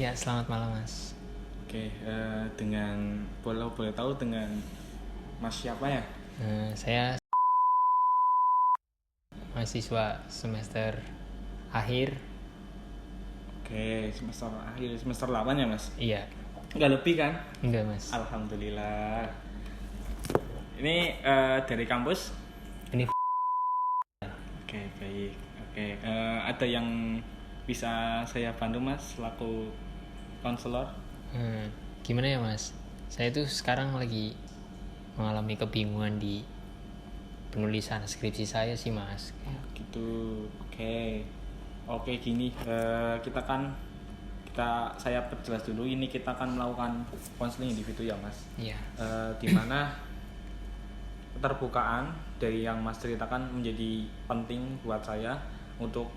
Ya, selamat malam Mas. Oke, dengan boleh tahu dengan Mas siapa ya? Saya mahasiswa semester akhir. Oke, semester akhir, semester 8 ya Mas? Iya, Nggak lebih kan? enggak Mas. Alhamdulillah. Ini dari kampus? Ini Oke, baik. Oke, ada yang bisa saya bantu Mas selaku konselor? gimana ya Mas? Saya tuh sekarang lagi mengalami kebingungan di penulisan skripsi saya sih Mas. Gitu. Oke, gini. Saya perjelas dulu. Ini kita akan melakukan konseling individu ya Mas. Iya. Dimana keterbukaan dari yang Mas ceritakan menjadi penting buat saya untuk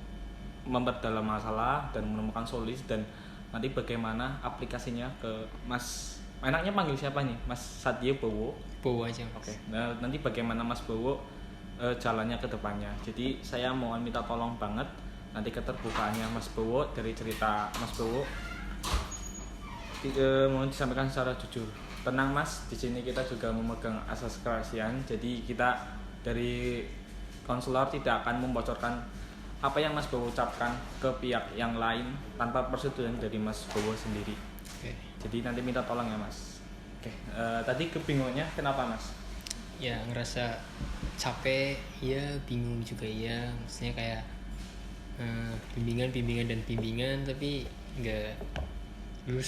memperdalam masalah dan menemukan solusi, dan nanti bagaimana aplikasinya ke Mas. Enaknya panggil siapa nih? Mas Satya Bowo. Bawa aja Mas. Oke. Nah, nanti bagaimana Mas Bowo jalannya ke depannya. Jadi saya mohon minta tolong banget nanti keterbukaannya Mas Bowo dari cerita Mas Bowo mohon disampaikan secara jujur. Tenang Mas, di sini kita juga memegang asas kerahasiaan. Jadi kita dari konselor tidak akan membocorkan apa yang Mas Bowo ucapkan ke pihak yang lain tanpa persetujuan dari Mas Bowo sendiri. Oke. Jadi nanti minta tolong ya Mas. Oke, tadi kebingungannya kenapa Mas? Ya, ngerasa capek, ya bingung juga ya. Maksudnya kayak bimbingan tapi nggak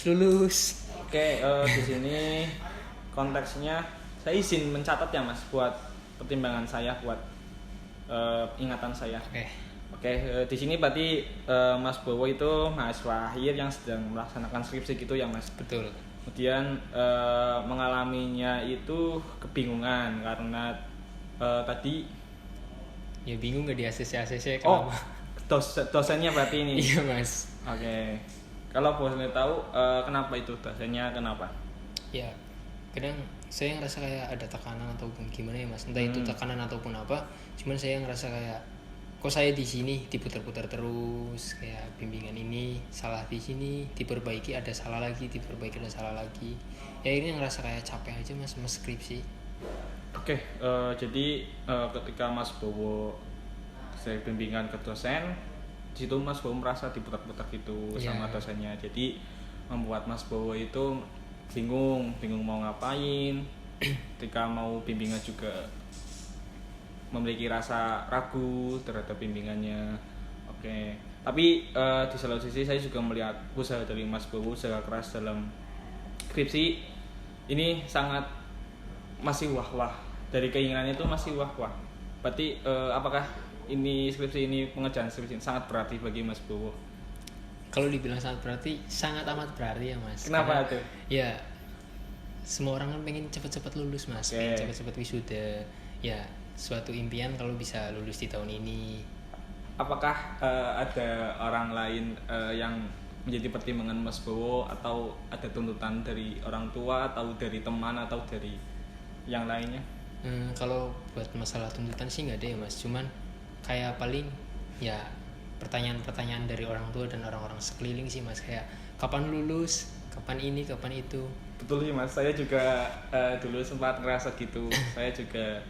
lulus. Oke, di sini konteksnya saya izin mencatat ya Mas buat pertimbangan saya, buat ingatan saya. Oke, di sini berarti Mas Bowo itu mahasiswa akhir yang sedang melaksanakan skripsi gitu ya Mas. Betul. Kemudian mengalaminya itu kebingungan karena tadi Ya bingung nggak di ACC oh kenapa? dosennya berarti ini. Iya Mas. Oke. Kalau boleh tahu kenapa itu dosennya kenapa? Ya kadang saya ngerasa kayak ada tekanan ataupun gimana ya Mas, entah itu tekanan ataupun apa, cuman saya ngerasa kayak kok saya di sini diputar-putar terus, kayak bimbingan ini salah di sini diperbaiki ada salah lagi, diperbaiki ada salah lagi, ya ini ngerasa kayak capek aja Mas sama skripsi. Oke, jadi ketika Mas Bowo saya bimbingan ke dosen, di situ Mas Bowo merasa diputar-putar gitu sama dosennya. Jadi membuat Mas Bowo itu bingung mau ngapain. Ketika mau bimbingan juga memiliki rasa ragu terhadap bimbingannya. Oke. Tapi di satu sisi saya juga melihat usaha dari Mas Bowo, usaha keras dalam skripsi ini sangat masih wah-wah, dari keinginannya itu masih wah-wah. Berarti apakah ini skripsi ini pengerjaan skripsi ini sangat berarti bagi Mas Bowo? Kalau dibilang sangat berarti, sangat amat berarti ya Mas. Kenapa tuh? Ya semua orang kan pengen cepat-cepat lulus Mas, pengen cepat-cepat wisuda. Ya suatu impian kalau bisa lulus di tahun ini. Apakah ada orang lain yang menjadi pertimbangan Mas Bowo, atau ada tuntutan dari orang tua atau dari teman atau dari yang lainnya? Kalau buat masalah tuntutan sih nggak ada ya Mas, cuman kayak paling ya pertanyaan-pertanyaan dari orang tua dan orang-orang sekeliling sih Mas, kayak kapan lulus, kapan ini, kapan itu. Betul sih Mas, saya juga dulu sempat ngerasa gitu. Saya juga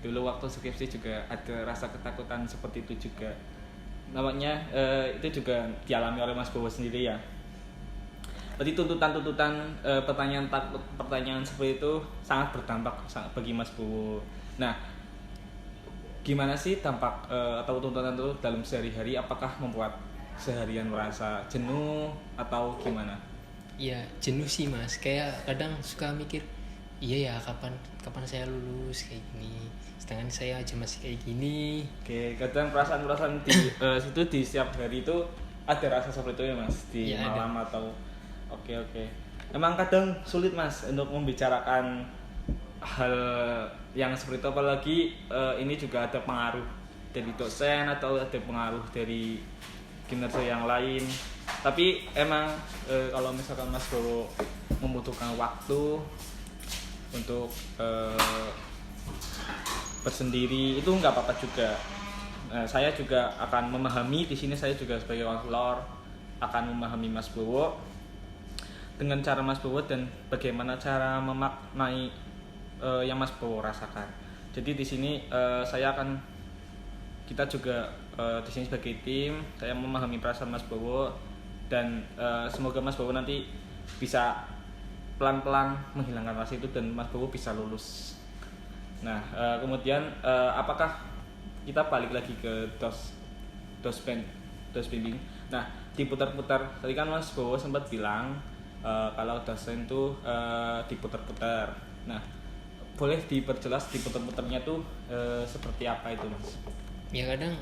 dulu waktu skripsi juga ada rasa ketakutan seperti itu juga. Namanya itu juga dialami oleh Mas Bowo sendiri ya. Berarti tuntutan pertanyaan seperti itu sangat berdampak bagi Mas Bowo. Nah, gimana sih dampak atau tuntutan itu dalam sehari-hari? Apakah membuat seharian merasa jenuh atau gimana? Ya jenuh sih Mas, kayak kadang suka mikir, iya ya kapan saya lulus kayak gini, sedangkan saya aja masih kayak gini. Oke, kadang perasaan di situ di setiap hari itu ada rasa seperti itu ya Mas, di ya, malam ada. atau Oke. Emang kadang sulit Mas untuk membicarakan hal yang seperti itu, apalagi ini juga ada pengaruh dari dosen atau ada pengaruh dari kinerja yang lain. Tapi emang kalau misalkan Mas Bowo membutuhkan waktu untuk bersendiri itu nggak apa-apa juga. Saya juga akan memahami di sini, saya juga sebagai konselor akan memahami Mas Bowo dengan cara Mas Bowo dan bagaimana cara memaknai yang Mas Bowo rasakan. Jadi di sini kita juga di sini sebagai tim, saya memahami perasaan Mas Bowo dan semoga Mas Bowo nanti bisa pelan-pelan menghilangkan rasa itu dan Mas Bowo bisa lulus. Nah, kemudian apakah kita balik lagi ke dos bimbing. Nah, diputar-putar. Tadi kan Mas Bowo sempat bilang kalau dosen tuh diputar-putar. Nah, boleh diperjelas diputar-putarnya tuh seperti apa itu, Mas? Ya kadang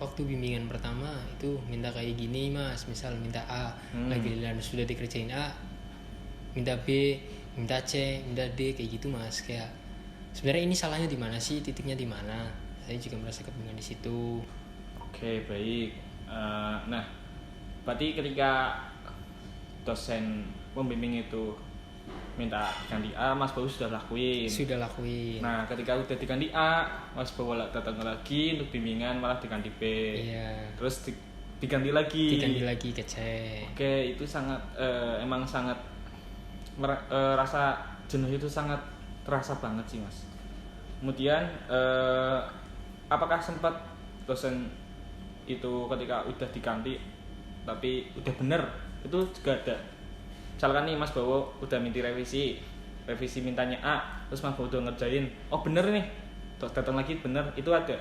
waktu bimbingan pertama itu minta kayak gini Mas, misal minta A, lagi sudah dikerjain A, minta B, minta C, minta D, kayak gitu Mas. Kayak sebenarnya ini salahnya di mana sih, titiknya di mana? Saya juga merasa kebingungan di situ. Oke, baik. Nah, berarti ketika dosen pembimbing itu minta ganti A, Mas Bowo sudah lakuin. Sudah lakuin. Nah, ketika udah diganti A, Mas Bowo datang lagi untuk bimbingan malah diganti B. Iya. Terus diganti lagi. Diganti lagi ke C. Oke, itu sangat emang sangat rasa jenuh itu sangat terasa banget sih, Mas. Kemudian apakah sempat dosen itu ketika udah diganti tapi udah bener itu juga ada? Misalkan nih Mas Bowo udah minta revisi mintanya A, terus Mas Bowo udah ngerjain, oh bener nih, terus datang lagi bener, itu ada?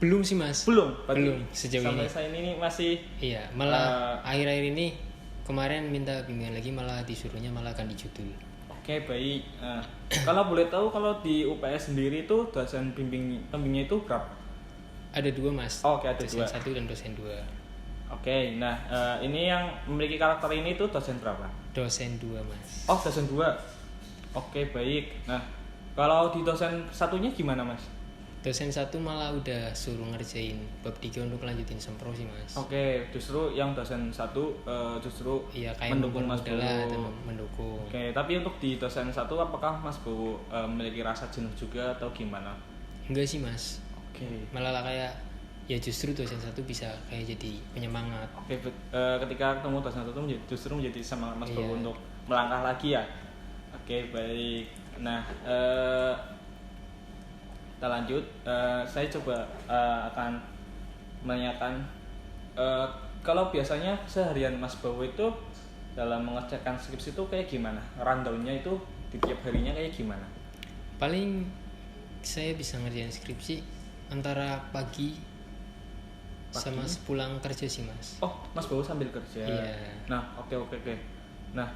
Belum sih Mas. Belum sejauh sampai ini. saya ini masih. Iya, malah akhir-akhir ini kemarin minta bimbingan lagi malah disuruhnya malah ganti judul. Oke, baik. Kalau boleh tahu kalau di UPS sendiri itu dosen pembimbingnya itu berapa? Ada 2 Mas. Oh, oke, ada dosen 2. 1 dan dosen 2. Oke, nah ini yang memiliki karakter ini tuh dosen berapa? Dosen 2 Mas. Oh, dosen 2. Oke, baik. Nah, kalau di dosen satunya gimana, Mas? Dosen 1 malah udah suruh ngerjain bab 3 untuk lanjutin sempro sih Mas. Oke, justru yang dosen 1 justru iya, kayak mendukung Mas Bowo. Mendukung. Oke, tapi untuk di dosen 1 apakah Mas Bowo memiliki rasa jenuh juga atau gimana? Enggak sih Mas. Oke. Malah kayak ya justru dosen 1 bisa kayak jadi penyemangat. Oke, ketika ketemu dosen 1 justru menjadi semangat Mas Bowo Iya. untuk melangkah lagi ya. Oke, baik. Nah, kita lanjut. Saya coba akan menanyakan kalau biasanya seharian Mas Bowo itu dalam mengerjakan skripsi itu kayak gimana? Rundown-nya itu di tiap harinya kayak gimana? Paling saya bisa ngerjain skripsi antara pagi sama sepulang kerja sih Mas. Oh, Mas Bowo sambil kerja. Iya. Nah, oke. Nah,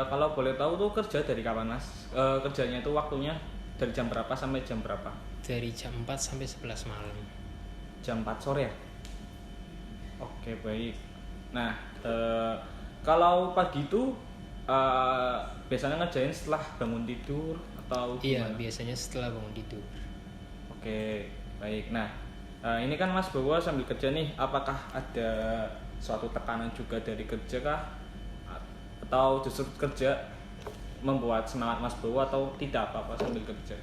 kalau boleh tahu tuh kerja dari kapan, Mas? Kerjanya itu waktunya dari jam berapa sampai jam berapa? Dari jam 4 sampai 11 malam. Jam 4 sore ya? Oke, baik. Nah, kalau pagi itu biasanya ngerjain setelah bangun tidur atau Iya, gimana? biasanya setelah bangun tidur. Oke, baik. Nah, ini kan Mas Bowo sambil kerja nih, apakah ada suatu tekanan juga dari kerja kah? Atau justru kerja membuat semangat Mas Bowo atau tidak apa-apa sambil kerja?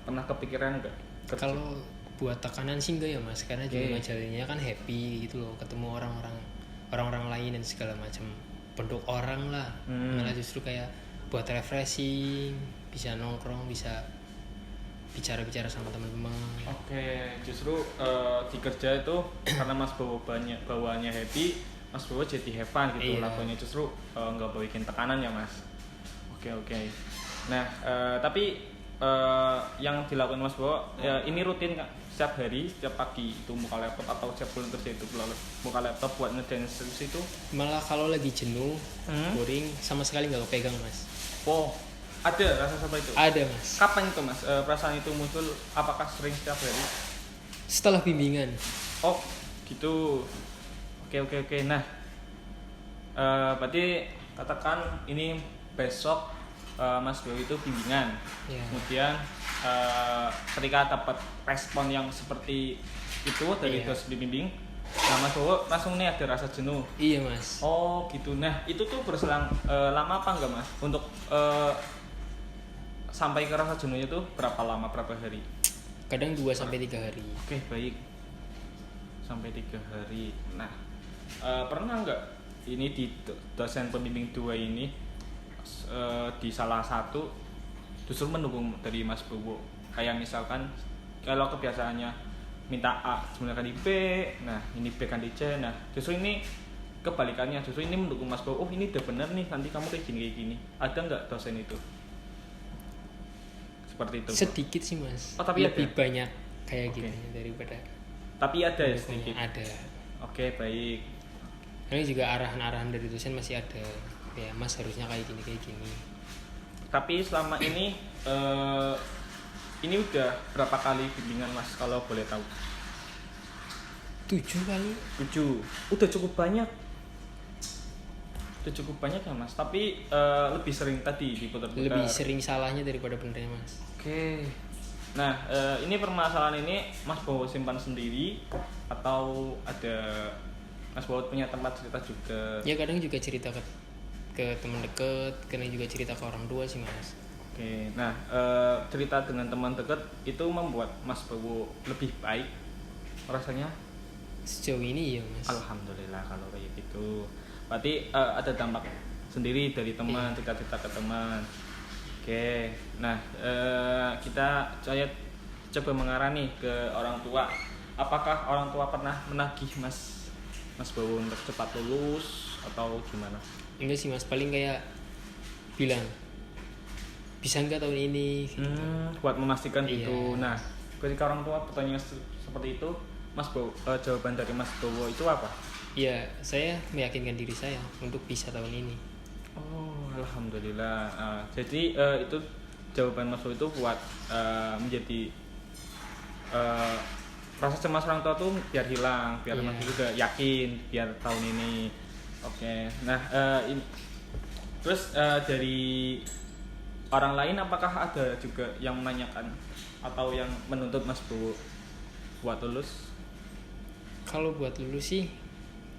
Pernah kepikiran enggak? Kalau buat tekanan sih enggak ya Mas, karena juga ngajarinnya kan happy gitu loh, ketemu orang-orang lain dan segala macam bentuk orang lah. Malah justru kayak buat refreshing, bisa nongkrong, bisa bicara-bicara sama teman-teman. Oke, justru di kerja itu karena Mas Bowo bawaannya happy, Mas Bowo jadi have fun gitu. Iya. Lakunya justru nggak bikin tekanan ya Mas. Oke. Nah, tapi yang dilakukan Mas Bowo ini rutin Kak? Setiap hari, setiap pagi itu buka laptop atau setiap pulang kerja itu buka laptop buat ngerjain skripsi itu? Malah kalau lagi jenuh, boring, sama sekali nggak kepegang Mas. Oh, ada rasa seperti itu? Ada Mas. Kapan itu Mas perasaan itu muncul? Apakah sering setiap hari? Setelah bimbingan. Oh, gitu. Oke. Nah, berarti katakan ini besok Mas Bowo itu bimbingan. Ya. Kemudian ketika dapat respon yang seperti itu dari dosen bimbing, nah Mas Bowo langsung nih ada rasa jenuh. Iya Mas. Oh, gitu. Nah, itu tuh berselang lama apa enggak Mas? Untuk sampai ke rasa jenuhnya tuh berapa lama, berapa hari? Kadang 2 sampai 3 hari. Oke, baik. Sampai 3 hari. Nah, pernah nggak ini di dosen pembimbing 2 ini di salah satu justru mendukung dari Mas Bowo. Kayak misalkan kalau kebiasaannya minta A sebenarnya di B, nah ini B kan di C, nah justru ini kebalikannya, justru ini mendukung Mas Bowo. Oh ini udah bener nih, nanti kamu kayak gini. Ada nggak dosen itu seperti itu? Sedikit sih mas. Oh, tapi lebih ada? banyak kayak Oke. gitu daripada Tapi ada ya mendukungnya. sedikit. Ada. Oke baik. Ini juga arahan-arahan dari dosen masih ada. Ya mas harusnya kayak gini. Tapi selama ini udah berapa kali bimbingan Mas kalau boleh tahu? 7 kali. 7. Udah cukup banyak. Udah cukup banyak ya Mas. Tapi lebih sering tadi diputar-putar. Lebih sering salahnya daripada benernya mas. Oke. Nah ini permasalahan ini Mas Bowo simpan sendiri atau ada Mas Bowo punya tempat cerita juga? Ya kadang juga cerita ke teman dekat, kadang juga cerita ke orang tua sih mas. Oke. Nah cerita dengan teman dekat itu membuat Mas Bowo lebih baik rasanya? Sejauh ini ya mas. Alhamdulillah kalau kayak gitu. Berarti ada dampak sendiri dari teman, cerita-cerita ke teman. Oke. Nah, saya coba mengarah nih ke orang tua. Apakah orang tua pernah menagih Mas Bowo untuk cepat lulus atau gimana? Enggak sih mas, paling kayak bilang bisa nggak tahun ini. Buat memastikan Iya. itu. Nah, ketika orang tua bertanya seperti itu, Mas Bowo, jawaban dari Mas Bowo itu apa? Ya saya meyakinkan diri saya untuk bisa tahun ini. Oh, alhamdulillah. Jadi itu jawaban Mas Bowo itu buat menjadi rasa cemas orang tua tuh biar hilang, biar Mas Bowo juga yakin biar tahun ini. Oke. Nah, terus dari orang lain apakah ada juga yang menanyakan atau yang menuntut Mas Bowo buat lulus? Kalau buat lulus sih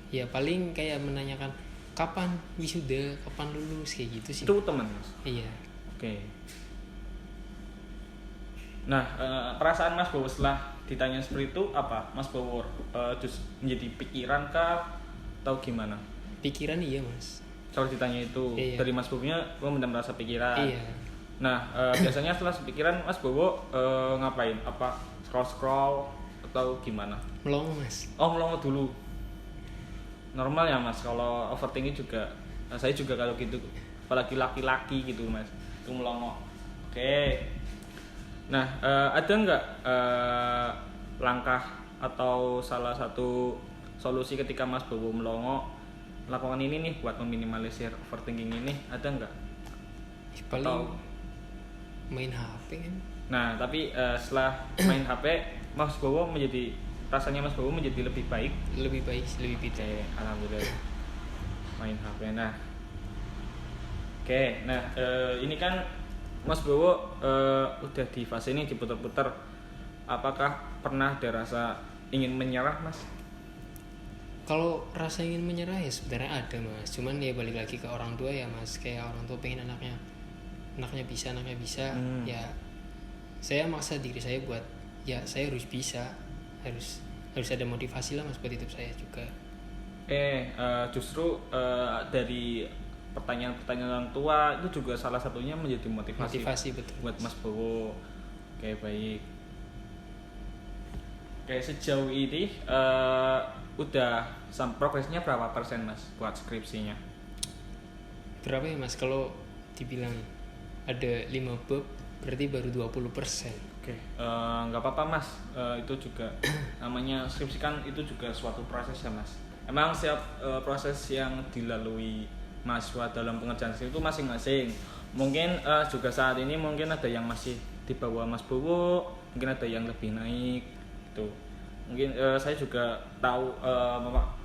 ya paling kayak menanyakan kapan wisuda, kapan lulus, kayak gitu sih. Itu teman Mas. Iya. Oke. Nah, perasaan Mas Bowo setelah ditanya seperti itu apa? Mas Bowo menjadi pikiran kah atau gimana? Pikiran iya mas. Kalau ditanya itu Iya. dari Mas Bowo-nya benar merasa pikiran. Iya. Nah, biasanya setelah pikiran Mas Bowo ngapain? Apa scroll atau gimana? Melongo mas. Oh, melongo dulu. Normal ya Mas, kalau overthinking juga. Nah, saya juga kalau gitu, apalagi laki-laki gitu Mas, itu melongo. Oke. Nah, ada nggak langkah atau salah satu solusi ketika Mas Bowo melongo? Lakukan ini nih buat meminimalisir overthinking ini, ada nggak? Paling Atau- main HP kan. Nah, tapi setelah main HP, Mas Bowo rasanya Mas Bowo menjadi lebih baik. Lebih baik, lebih beda. Oke, alhamdulillah. Main HP. Nah, ini kan Mas Bowo udah di fase ini diputar-putar. Apakah pernah ada rasa ingin menyerah, Mas? Kalau rasa ingin menyerah ya sebenarnya ada mas, cuman ya balik lagi ke orang tua ya mas, kayak orang tua pengen anaknya bisa, ya saya maksa diri saya buat ya saya harus bisa, harus ada motivasi lah mas buat hidup saya juga. Justru dari pertanyaan-pertanyaan orang tua itu juga salah satunya menjadi motivasi Betul buat Mas Bowo. Oke, baik. Oke, sejauh ini udah progresnya berapa persen Mas buat skripsinya? Berapa ya mas, kalau dibilang ada 5 bab berarti baru 20%. Oke, nggak apa-apa Mas, itu juga namanya skripsi kan itu juga suatu proses ya Mas. Emang setiap proses yang dilalui mahasiswa dalam pengerjaan skripsi itu masing-masing. Mungkin juga saat ini mungkin ada yang masih di bawah Mas Bowo, mungkin ada yang lebih naik gitu. Mungkin saya juga tahu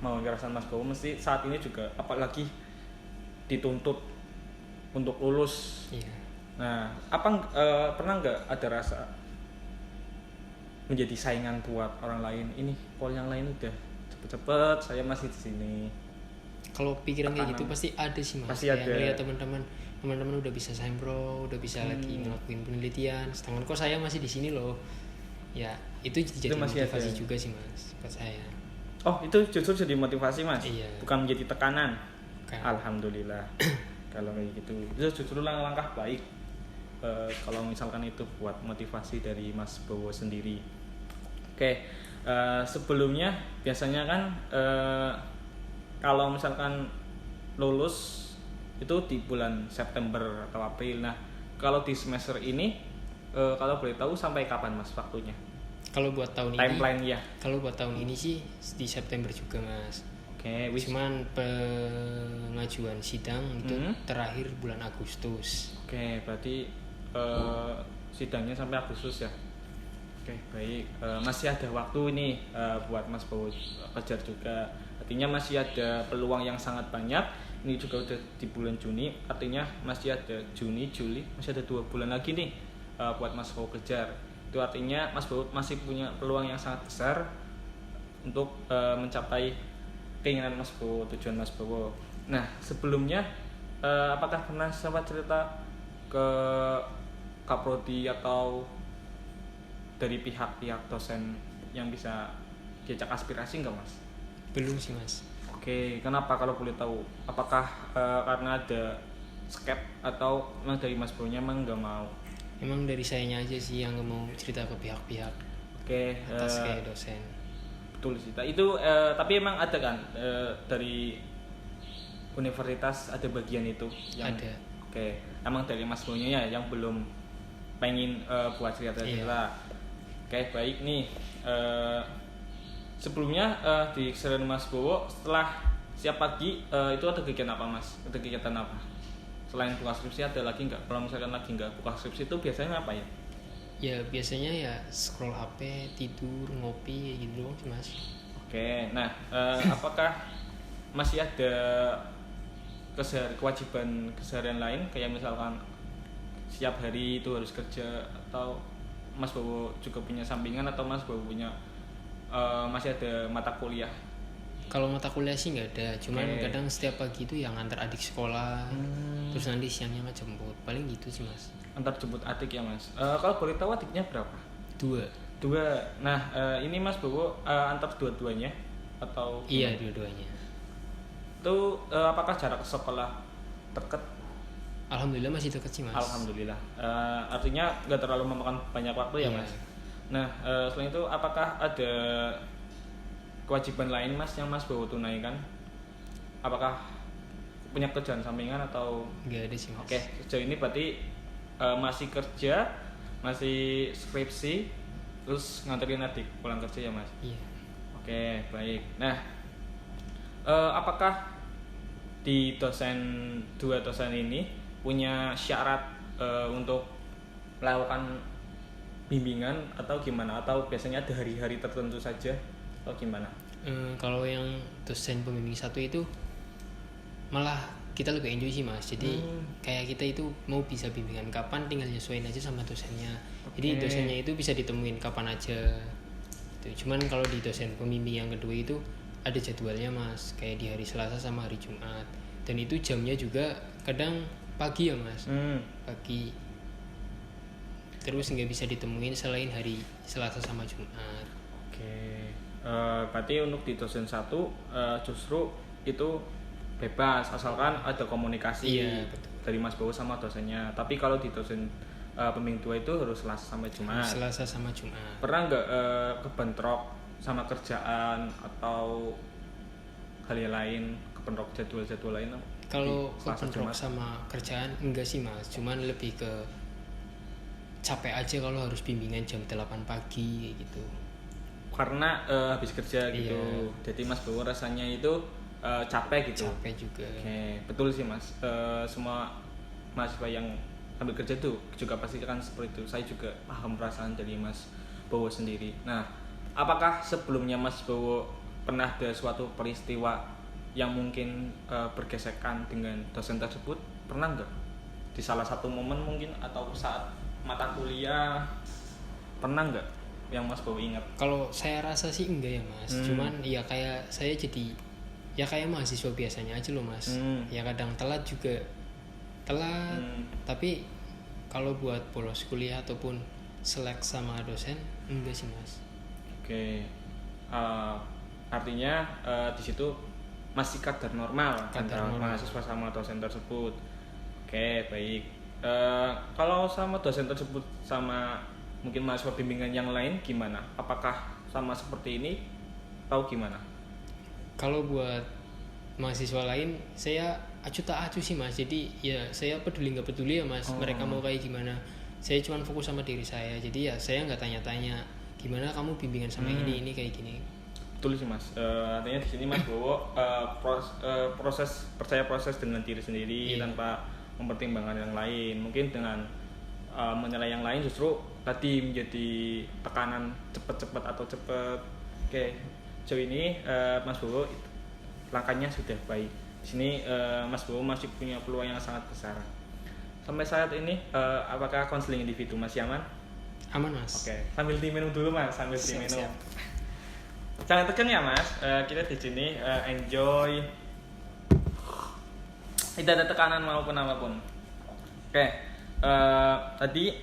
mau ngerasain Mas Bowo mesti saat ini juga apalagi dituntut untuk lulus. Iya. Nah, pernah nggak ada rasa menjadi saingan buat orang lain? Ini kalau yang lain udah cepet-cepet, saya masih di sini. Kalau pikiran kayak gitu pasti ada sih mas. Pasti ada. Lihat teman-teman udah bisa sembro, udah bisa lagi ngelakuin penelitian, sedangkan kok saya masih di sini loh. Ya itu jadi motivasi ada. juga sih mas buat saya. Oh, itu justru jadi motivasi Mas? Iya. Bukan menjadi tekanan? kan. Alhamdulillah. Kalau kayak gitu itu justru langkah baik. Kalau misalkan itu buat motivasi dari Mas Bowo sendiri. Oke, sebelumnya biasanya kan kalau misalkan lulus itu di bulan September atau April. Nah, kalau di semester ini kalau boleh tahu sampai kapan Mas waktunya? Kalau buat tahun Timeline ini, ya. kalau buat tahun ini sih di September juga Mas. Oke, Cuman pengajuan sidang itu terakhir bulan Agustus. Oke, berarti sidangnya sampai Agustus ya. Oke, baik. Masih ada waktu ini buat Mas Bowo kejar juga. Artinya masih ada peluang yang sangat banyak. Ini juga udah di bulan Juni, artinya masih ada Juni, Juli, masih ada 2 bulan lagi nih buat Mas Bowo kejar. Itu artinya Mas Bowo masih punya peluang yang sangat besar untuk mencapai keinginan Mas Bowo, tujuan Mas Bowo. Nah, sebelumnya apakah pernah sempat cerita ke Kaprodi atau dari pihak-pihak dosen yang bisa diajak aspirasi enggak Mas? Belum sih Mas. Oke, kenapa kalau boleh tahu? Apakah karena ada skep atau memang dari Mas Bowo-nya emang nggak mau? Emang dari sayanya aja sih yang nggak mau cerita ke pihak-pihak Oke, atas kayak dosen. betul sih. Itu tapi emang ada kan dari universitas ada bagian itu yang Ada. Oke, emang dari Mas Bowo-nya ya yang belum pengen buat cerita-cerita. Oke, baik nih. Sebelumnya di keseharian Mas Bowo setelah siap pagi itu ada kegiatan apa Mas? Ada kegiatan apa? Selain buka skripsi ada lagi nggak? Kalau misalkan lagi nggak buka skripsi itu biasanya apa ya? Ya biasanya ya scroll HP, tidur, ngopi gitu doang sih Mas. Oke, nah apakah masih ada kewajiban keseharian lain kayak misalkan setiap hari itu harus kerja atau Mas Bowo juga punya sampingan atau Mas Bowo punya masih ada mata kuliah? Kalau mata kuliah sih nggak ada, cuman kadang setiap pagi itu yang antar adik sekolah, terus nanti siangnya ngejemput, paling gitu sih Mas. Antar jemput adik ya Mas. Kalau boleh tahu adiknya berapa? 2. Nah ini Mas Bowo antar dua-duanya atau? Iya dua-duanya. Itu apakah jarak sekolah dekat? Alhamdulillah masih dekat sih Mas. Alhamdulillah. Artinya nggak terlalu memakan banyak waktu ya Iya. Mas. Nah selain itu apakah ada kewajiban lain Mas yang Mas Bowo tunaikan? Apakah punya kerjaan sampingan atau? Nggak ada sih Mas. Oke, sejauh ini berarti masih kerja, masih skripsi, terus nganterin adik pulang kerja ya Mas? Iya. Oke, baik. Nah, apakah di dua dosen ini punya syarat untuk melakukan bimbingan atau gimana? Atau biasanya ada hari-hari tertentu saja atau gimana? Kalau yang dosen pembimbing 1 itu malah kita lebih enjoy sih Mas. Jadi kayak kita itu mau bisa bimbingan kapan tinggal nyesuaiin aja sama dosennya. Jadi dosennya itu bisa ditemuin kapan aja. Cuman kalau di dosen pembimbing yang kedua itu ada jadwalnya Mas, kayak di hari Selasa sama hari Jumat. Dan itu jamnya juga kadang pagi ya Mas. Pagi. Terus nggak bisa ditemuin selain hari Selasa sama Jumat. Oke. Berarti untuk di dosen 1 justru itu bebas asalkan ada komunikasi dari Mas Bowo sama dosennya. Tapi kalau di dosen pembimbing 2 itu harus Selasa sampai Jumat. Selasa sama Jumat. Pernah nggak kebentrok sama kerjaan atau hal yang lain, kebentrok jadwal lain? Kalau kebentrok sama kerjaan enggak sih Mas, cuman lebih ke capek aja kalau harus bimbingan jam 8 pagi kayak gitu. Karena habis kerja gitu. Jadi Mas Bowo rasanya itu capek gitu. Capek juga. Oke, betul sih Mas. Semua mahasiswa yang ambil kerja tuh juga pasti kan seperti itu. Saya juga paham perasaan dari Mas Bowo sendiri. Nah, apakah sebelumnya Mas Bowo pernah ada suatu peristiwa yang mungkin bergesekan dengan dosen tersebut? Pernah nggak? Di salah satu momen mungkin atau saat mata kuliah? Pernah nggak yang Mas Bowo ingat? Kalau saya rasa sih enggak ya Mas. Cuman ya kayak saya jadi ya kayak mahasiswa biasanya aja loh Mas. Ya kadang telat juga. Tapi kalau buat bolos kuliah ataupun selek sama dosen enggak sih Mas. Oke. Artinya di situ masih kadar normal antara normal. mahasiswa sama dosen tersebut. Oke, baik. Kalau sama dosen tersebut sama mungkin mahasiswa bimbingan yang lain gimana? Apakah sama seperti ini atau gimana? Kalau buat mahasiswa lain saya acuh tak acuh sih mas, jadi ya saya peduli nggak peduli ya mas, mereka mau kayak gimana, saya cuma fokus sama diri saya, jadi ya saya nggak tanya-tanya gimana kamu bimbingan sama ini kayak gini. Betul sih mas. Artinya di sini mas Bowo proses dengan diri sendiri tanpa mempertimbangkan yang lain. Mungkin dengan menilai yang lain justru tadi menjadi tekanan cepat atau cepat. Oke, sejauh ini mas Bowo langkahnya sudah baik. Di sini mas Bowo masih punya peluang yang sangat besar. Sampai saat ini apakah konseling individu masih aman? Aman mas. Oke, sambil diminum dulu mas, sambil diminum. Siap. Jangan tekan ya mas, kita di sini enjoy, tidak ada tekanan maupun apapun. Oke, tadi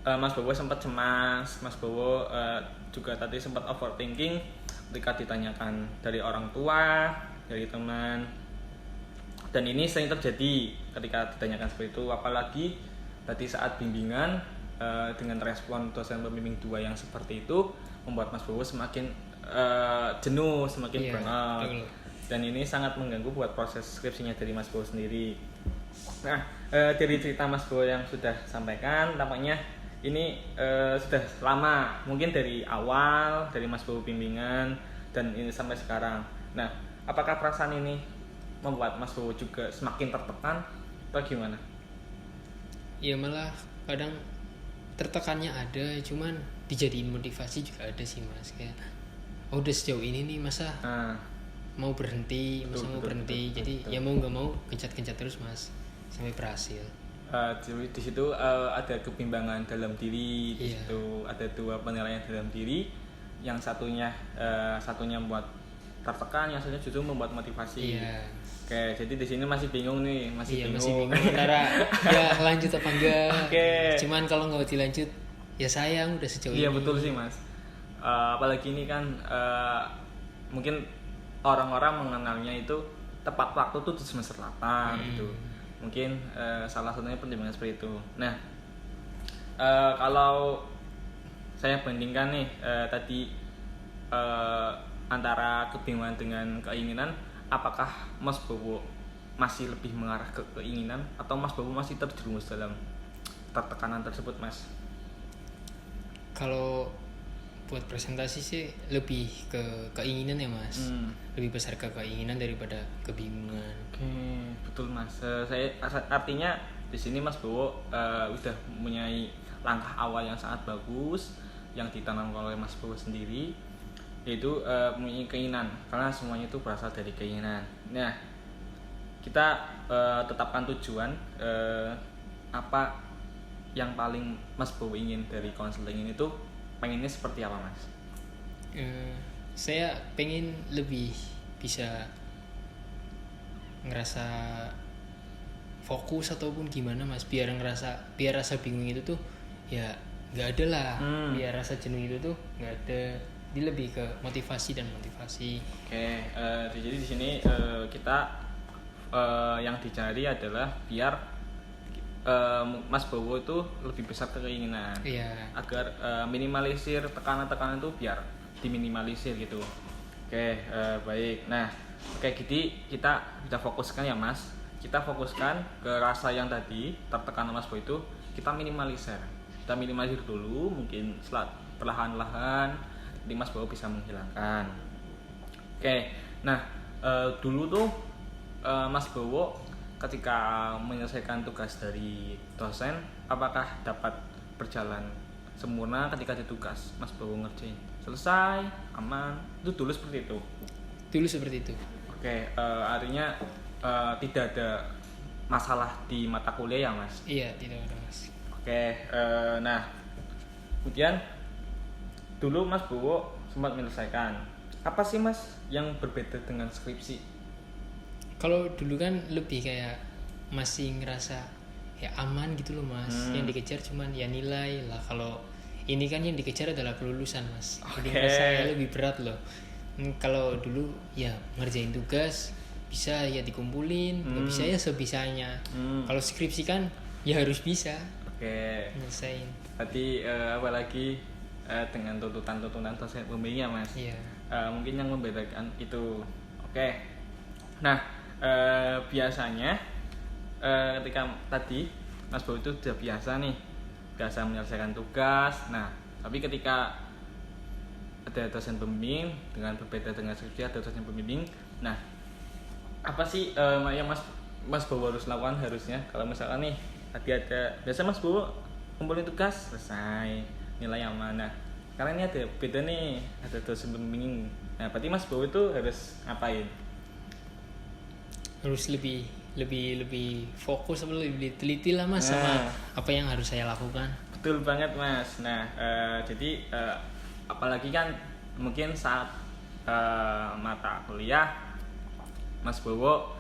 Mas Bowo sempat cemas, Mas Bowo juga tadi sempat overthinking ketika ditanyakan dari orang tua, dari teman, dan ini sering terjadi ketika ditanyakan seperti itu, apalagi tadi saat bimbingan dengan respon dosen pembimbing 2 yang seperti itu membuat Mas Bowo semakin jenuh, semakin burnout, dan ini sangat mengganggu buat proses skripsinya dari Mas Bowo sendiri. Nah, dari cerita Mas Bowo yang sudah sampaikan, tampaknya ini sudah lama, mungkin dari awal dari Mas Bowo bimbingan dan ini sampai sekarang. Nah, apakah perasaan ini membuat Mas Bowo juga semakin tertekan atau gimana? Ya malah kadang tertekannya ada, cuman dijadiin motivasi juga ada sih mas, kayak udah sejauh ini nih masa mau berhenti, jadi ya mau nggak mau gencat terus mas sampai berhasil. Di situ ada kebimbangan dalam diri, di situ ada 2 penilaian dalam diri, yang satunya membuat tertekan, yang satunya justru membuat motivasi. Oke, jadi di sini masih bingung nih, masih bingung antara ya lanjut apa enggak. Cuman kalau nggak dilanjut ya sayang udah sejauh ini. Iya betul sih mas. Apalagi ini kan mungkin orang-orang mengenalnya itu tepat waktu tuh di semester 8 gitu. Mungkin salah satunya pertimbangan seperti itu. Nah, kalau saya bandingkan nih tadi antara kebingungan dengan keinginan, apakah Mas Bowo masih lebih mengarah ke keinginan atau Mas Bowo masih terjerumus dalam tekanan tersebut, Mas? Kalau buat presentasi sih lebih ke keinginan ya, Mas. Lebih besar ke keinginan daripada kebingungan. Oke, betul, Mas. Saya artinya di sini Mas Bowo udah mempunyai langkah awal yang sangat bagus yang ditanam oleh Mas Bowo sendiri, yaitu mempunyai keinginan, karena semuanya itu berasal dari keinginan. Nah, kita tetapkan tujuan apa yang paling Mas Bowo ingin dari konseling ini tuh, pengennya seperti apa, Mas? Saya pengen lebih bisa ngerasa fokus ataupun gimana, Mas, biar rasa bingung itu tuh ya nggak ada lah, biar rasa jenuh itu tuh nggak ada. Dia lebih ke motivasi. Oke, jadi di sini kita yang dicari adalah biar Mas Bowo itu lebih besar ke keinginan, agar minimalisir tekanan-tekanan itu biar diminimalisir gitu. Oke, baik. Nah, jadi kita bisa fokuskan ya Mas. Kita fokuskan ke rasa yang tadi tertekan Mas Bowo itu, kita minimalisir dulu, mungkin perlahan-lahan Mas Bowo bisa menghilangkan. Oke, nah dulu tuh Mas Bowo ketika menyelesaikan tugas dari dosen, apakah dapat berjalan sempurna ketika di tugas Mas Bowo ngerjain selesai, aman? Itu dulu seperti itu? Dulu seperti itu. Oke, artinya tidak ada masalah di mata kuliah ya Mas? Iya, tidak ada Mas. Oke, nah kemudian dulu Mas Bowo sempat menyelesaikan. Apa sih Mas yang berbeda dengan skripsi? Kalau dulu kan lebih kayak masih ngerasa ya aman gitu loh Mas. Yang dikejar cuman ya nilai lah. Kalau ini kan yang dikejar adalah kelulusan Mas. Jadi saya lebih berat loh. Kalau dulu ya ngerjain tugas bisa ya dikumpulin, nggak bisa ya sebisanya. Kalau skripsi kan ya harus bisa Oke. nyelesain. Berarti apalagi dengan tuntutan-tuntutan dosen pembimbing ya Mas. Iya. Mungkin yang membedakan itu. Oke. Nah, biasanya ketika tadi Mas Bowo itu sudah biasa nih, biasa menyelesaikan tugas. Nah, tapi ketika ada dosen pembimbing dengan berbeda dengan skripsi ada dosen pembimbing. Nah, apa sih yang Mas Bowo harus lakukan harusnya kalau misalkan nih tadi ada biasa Mas Bowo kumpulin tugas selesai nilai yang mana? Karena ini ada beda nih, ada dosen pembimbing. Nah, berarti Mas Bowo itu harus ngapain? Harus lebih fokus, lebih teliti lah Mas sama apa yang harus saya lakukan. Betul banget Mas. Nah, jadi apalagi kan mungkin saat mata kuliah Mas Bowo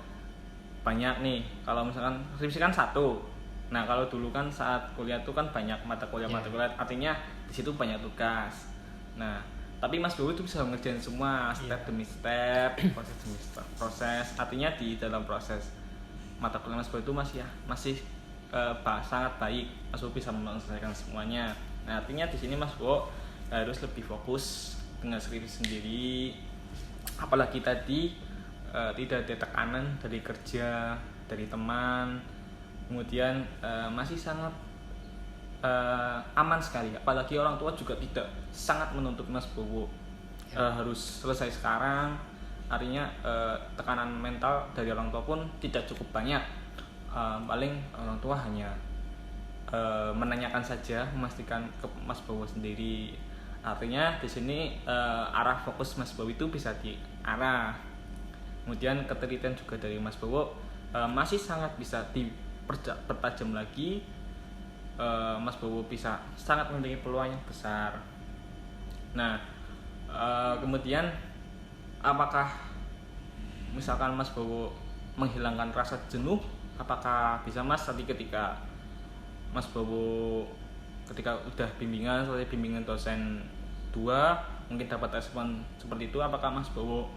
banyak nih. Kalau misalkan skripsi kan satu. Nah, kalau dulu kan saat kuliah tuh kan banyak mata kuliah, artinya di situ banyak tugas. Nah, tapi Mas Bowo itu bisa ngerjain semua step demi step, proses demi proses. Artinya di dalam proses mata kuliah Mas Bowo itu masih sangat baik. Mas Bowo bisa menyelesaikan semuanya. Nah, artinya di sini Mas Bowo harus lebih fokus dengan skripsi sendiri. Apalagi tadi tidak ada tekanan dari kerja, dari teman, kemudian masih sangat aman sekali. Apalagi orang tua juga tidak sangat menuntut Mas Bowo harus selesai sekarang. Artinya tekanan mental dari orang tua pun tidak cukup banyak. Paling orang tua hanya menanyakan saja, memastikan ke Mas Bowo sendiri. Artinya di sini arah fokus Mas Bowo itu bisa diarah. Kemudian ketelitian juga dari Mas Bowo masih sangat bisa dipertajam lagi. Mas Bowo bisa sangat memiliki peluang yang besar. Nah, kemudian apakah misalkan Mas Bowo menghilangkan rasa jenuh? Apakah bisa Mas tadi ketika Mas Bowo ketika udah bimbingan, selesai bimbingan dosen 2 mungkin dapat respon seperti itu, apakah Mas Bowo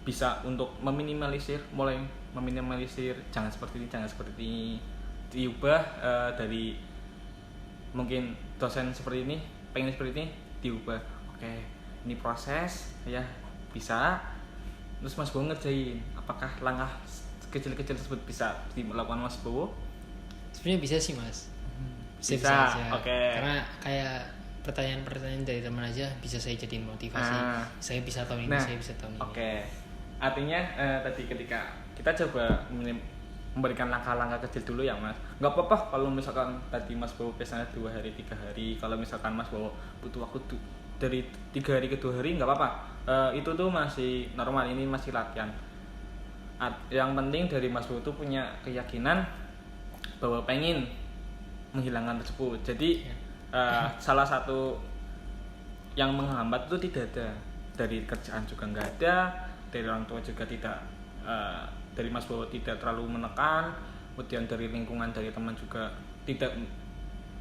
bisa untuk mulai meminimalisir jangan seperti ini, diubah dari mungkin dosen seperti ini pengen seperti ini diubah. Oke, ini proses ya bisa. Terus Mas Bowo ngerjain, apakah langkah kecil-kecil tersebut bisa dilakukan Mas Bowo? Sebenarnya bisa sih Mas. Bisa. Aja. Oke. Karena kayak pertanyaan-pertanyaan dari teman aja bisa saya jadiin motivasi. Saya bisa tahun ini, saya bisa tahun ini. Oke. Artinya tadi ketika kita coba memberikan langkah-langkah kecil dulu ya Mas. Nggak apa-apa kalau misalkan tadi Mas Bowo biasanya 2 hari 3 hari. Kalau misalkan Mas Bowo butuh waktu dari 3 hari ke 2 hari nggak apa-apa. Itu tuh masih normal, ini masih latihan. Yang penting dari Mas Bowo tuh punya keyakinan bahwa pengen menghilangkan tersebut. Jadi salah satu yang menghambat itu tidak ada, dari kerjaan juga nggak ada, dari orang tua juga tidak, dari Mas Bowo tidak terlalu menekan, kemudian dari lingkungan, dari teman juga tidak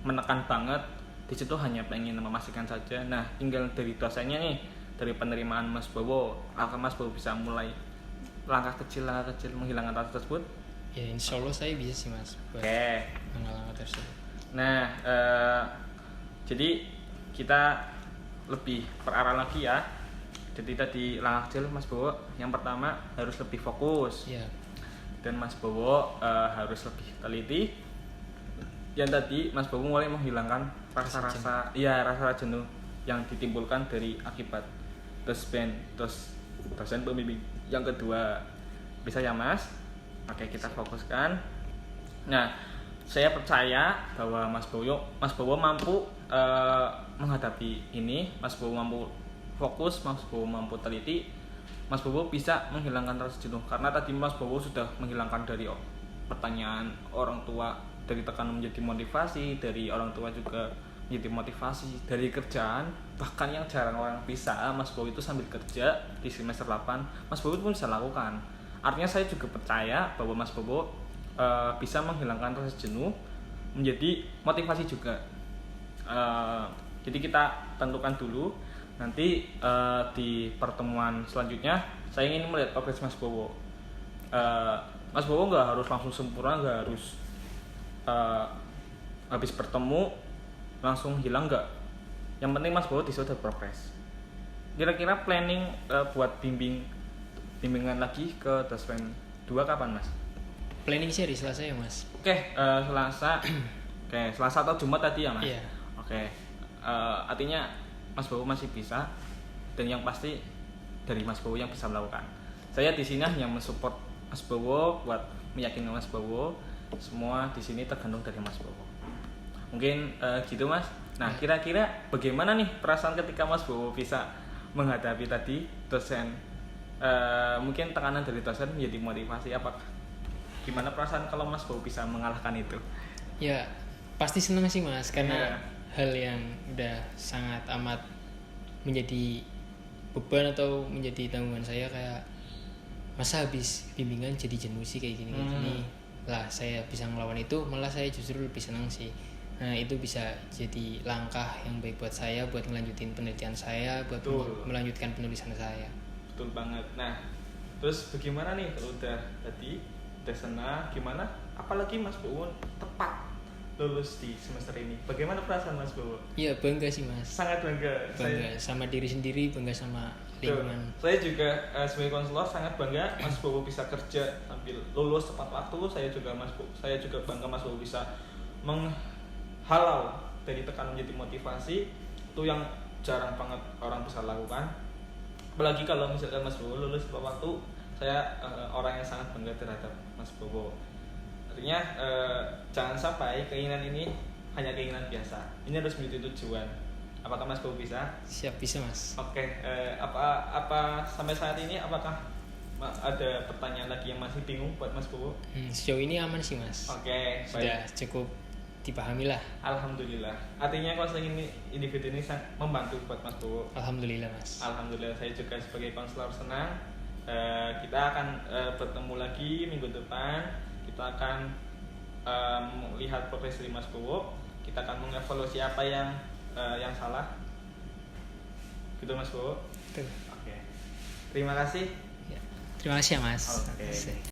menekan banget. Di situ hanya pengen memastikan saja. Nah, tinggal dari dosennya nih, dari penerimaan Mas Bowo, apakah Mas Bowo bisa mulai langkah kecil menghilangkan rasa tersebut? Ya insya Allah saya bisa sih Mas. Oke. Langkah-langkah tersebut. Nah, jadi kita lebih perarah lagi ya. Jadi tadi langkah kecil Mas Bowo, yang pertama harus lebih fokus. Iya. Dan Mas Bowo harus lebih teliti. Yang tadi Mas Bowo mulai menghilangkan rasa jenuh yang ditimbulkan dari akibat dosen pembimbing. Yang kedua, bisa ya Mas? Oke, kita fokuskan. Nah, saya percaya bahwa Mas Bowo mampu menghadapi ini. Mas Bowo mampu fokus, Mas Bowo mampu teliti. Mas Bowo bisa menghilangkan rasa jenuh, karena tadi Mas Bowo sudah menghilangkan dari pertanyaan orang tua, dari tekanan menjadi motivasi, dari orang tua juga menjadi motivasi, dari kerjaan, bahkan yang jarang orang bisa. Mas Bowo itu sambil kerja di semester 8 Mas Bowo pun bisa lakukan. Artinya saya juga percaya bahwa Mas Bowo bisa menghilangkan rasa jenuh menjadi motivasi juga. Jadi kita tentukan dulu Nanti di pertemuan selanjutnya saya ingin melihat progres Mas Bowo. Mas Bowo nggak harus langsung sempurna, nggak harus habis bertemu langsung hilang, nggak. Yang penting Mas Bowo di situ ada progres. Kira-kira planning buat bimbingan lagi ke Daspen 2 kapan Mas? Planning sih hari Selasa ya Mas. Oke, Selasa. Oke, Selasa atau Jumat tadi ya Mas? Iya. Oke, artinya Mas Bowo masih bisa, dan yang pasti dari Mas Bowo yang bisa melakukan. Saya di sini hanya mensupport Mas Bowo, buat meyakinkan Mas Bowo. Semua di sini tergantung dari Mas Bowo. Mungkin gitu Mas. Nah, kira-kira bagaimana nih perasaan ketika Mas Bowo bisa menghadapi tadi dosen? Mungkin tekanan dari dosen menjadi motivasi. Apakah gimana perasaan kalau Mas Bowo bisa mengalahkan itu? Ya pasti seneng sih Mas, karena Iya. hal yang udah sangat amat menjadi beban atau menjadi tanggungan saya, kayak masa habis bimbingan jadi jenuh sih kayak gini lah. Saya bisa ngelawan itu, malah saya justru lebih senang sih. Nah itu bisa jadi langkah yang baik buat saya, buat ngelanjutin penelitian saya, buat Betul. melanjutkan penulisan saya. Betul banget. Nah, terus bagaimana nih kalau udah senang, gimana? Apalagi Mas Bowo tepat lulus di semester ini. Bagaimana perasaan Mas Bowo? Iya bangga sih Mas, Sangat bangga. bangga sama diri sendiri, bangga sama lingkungan. Saya juga sebagai konselor sangat bangga Mas Bowo bisa kerja sambil lulus tepat waktu. Saya juga bangga Mas Bowo bisa menghalau dari tekanan menjadi motivasi. Itu yang jarang banget orang bisa lakukan. Apalagi kalau misalkan Mas Bowo lulus tepat waktu, saya orang yang sangat bangga terhadap Mas Bowo. Artinya jangan sampai keinginan ini hanya keinginan biasa. Ini harus menjadi tujuan. Apakah Mas Bowo bisa? Siap, bisa Mas. Oke, apa sampai saat ini apakah ada pertanyaan lagi yang masih bingung buat Mas Bowo? Sejauh ini aman sih Mas. Oke, Sudah baik. cukup dipahami lah. Alhamdulillah. Artinya konseling ini individu ini sangat membantu buat Mas Bowo. Alhamdulillah Mas. Alhamdulillah, saya juga sebagai konselor senang. Kita akan bertemu lagi minggu depan. Kita akan melihat progres dari Mas Bowo. Kita akan mengevaluasi apa yang salah. Gitu Mas Bowo. Betul. Oke. Terima kasih. Ya. Terima kasih ya Mas. Oke.